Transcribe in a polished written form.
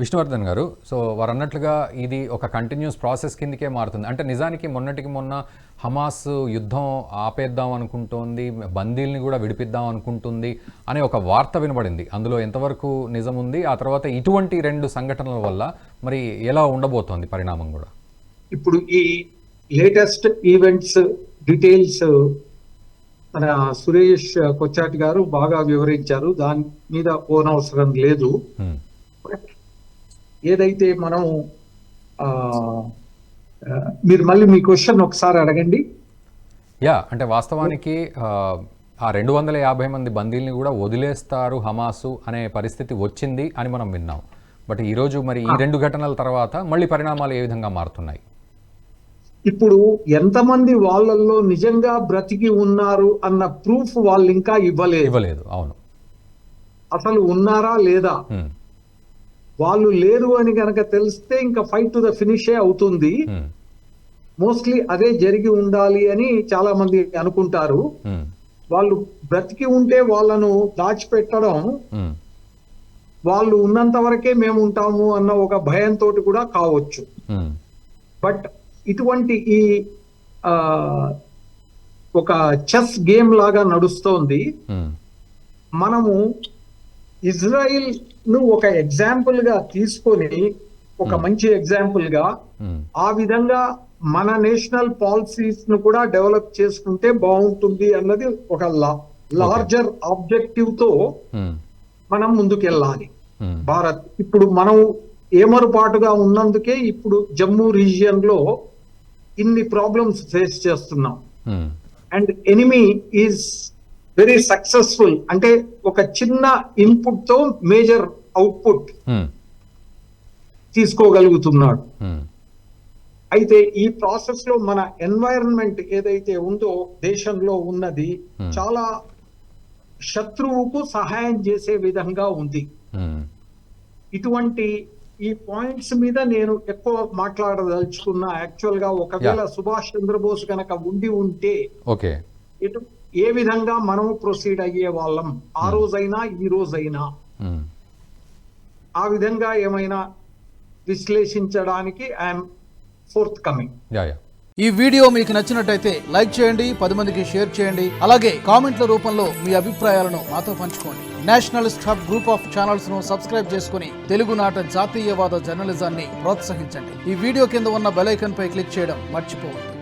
విష్ణువర్ధన్ గారు, సో వారు అన్నట్లుగా ఇది ఒక కంటిన్యూస్ ప్రాసెస్ కిందకే మారుతుంది. అంటే నిజానికి మొన్నటికి మొన్న హమాస్ యుద్ధం ఆపేద్దాం అనుకుంటోంది, బందీల్ని కూడా విడిపిద్దాం అనుకుంటుంది అనే ఒక వార్త వినబడింది. అందులో ఎంతవరకు నిజం ఉంది? ఆ తర్వాత ఇటువంటి 2 సంఘటనల వల్ల మరి ఎలా ఉండబోతోంది పరిణామం కూడా? ఇప్పుడు ఈ లేటెస్ట్ ఈవెంట్స్ డీటెయిల్స్ మన సురేష్ కొచ్చాటి గారు బాగా వివరించారు. దాని మీద పోనవసరం లేదు. ఏదైతే మనం మీరు మళ్ళీ మీ క్వశ్చన్ ఒకసారి అడగండి. అంటే వాస్తవానికి ఆ 250 మంది బందీల్ని కూడా వదిలేస్తారు హమాసు అనే పరిస్థితి వచ్చింది అని మనం విన్నాం. బట్ ఈరోజు మరి ఈ 2 ఘటనల తర్వాత మళ్ళీ పరిణామాలు ఏ విధంగా మారుతున్నాయి? ఇప్పుడు ఎంతమంది వాళ్ళల్లో నిజంగా బ్రతికి ఉన్నారు అన్న ప్రూఫ్ వాళ్ళు ఇంకా ఇవ్వలేదు. అవును, అసలు ఉన్నారా లేదా? వాళ్ళు లేరు అని కనుక తెలిస్తే ఇంకా ఫైట్ టు ద ఫినిషే అవుతుంది. మోస్ట్లీ అదే జరిగి ఉండాలి అని చాలా మంది అనుకుంటారు. వాళ్ళు బ్రతికి ఉంటే వాళ్ళను దాచిపెట్టడం, వాళ్ళు ఉన్నంత వరకే మేము ఉంటాము అన్న ఒక భయంతో కూడా కావచ్చు. బట్ ఇటువంటి ఈ ఒక చెస్ గేమ్ లాగా నడుస్తోంది. మనము ఇజ్రాయిల్ ను ఒక ఎగ్జాంపుల్ గా తీసుకొని, ఒక మంచి ఎగ్జాంపుల్ గా ఆ విధంగా మన నేషనల్ పాలసీస్ ను కూడా డెవలప్ చేసుకుంటే బాగుంటుంది అన్నది ఒక లార్జర్ ఆబ్జెక్టివ్ తో మనం ముందుకెళ్ళాలి. భారత్ ఇప్పుడు మనం ఏమరుపాటుగా ఉన్నందుకే ఇప్పుడు జమ్మూ రీజియన్ లో ఇన్ని ప్రాబ్లమ్స్ ఫేస్ చేస్తున్నాం. And enemy is very successful. అంటే ఒక చిన్న ఇన్పుట్ తో మేజర్ అవుట్పుట్ తీసుకోగలుగుతున్నాడు. అయితే ఈ ప్రాసెస్ లో మన ఎన్వైరన్మెంట్ ఏదైతే ఉందో దేశంలో ఉన్నది చాలా శత్రువుకు సహాయం చేసే విధంగా ఉంది. ఇటువంటి ఈ పాయింట్స్ మీద నేను ఎక్కువ మాట్లాడదలుచుకున్నా. యాక్చువల్ గా ఒకవేళ సుభాష్ చంద్రబోస్ కనుక ఉంటే ఏ విధంగా మనము ప్రొసీడ్ అయ్యే వాళ్ళం, ఆ రోజైనా ఈ రోజైనా, ఆ విధంగా ఏమైనా విశ్లేషించడానికి ఐఎమ్ ఫోర్త్ కమింగ్. ఈ వీడియో మీకు నచ్చినట్టయితే లైక్ చేయండి, 10 మందికి షేర్ చేయండి. అలాగే కామెంట్ల రూపంలో మీ అభిప్రాయాలను మాతో పంచుకోండి. Nationalist hub group of channels ను సబ్స్క్రైబ్ చేసుకుని తెలుగునాట జాతీయవాద జర్నలిజాన్ని ప్రోత్సహించండి. ఈ వీడియో కింద ఉన్న బెల్ ఐకాన్ పై క్లిక్ చేయడం మర్చిపోవద్దు.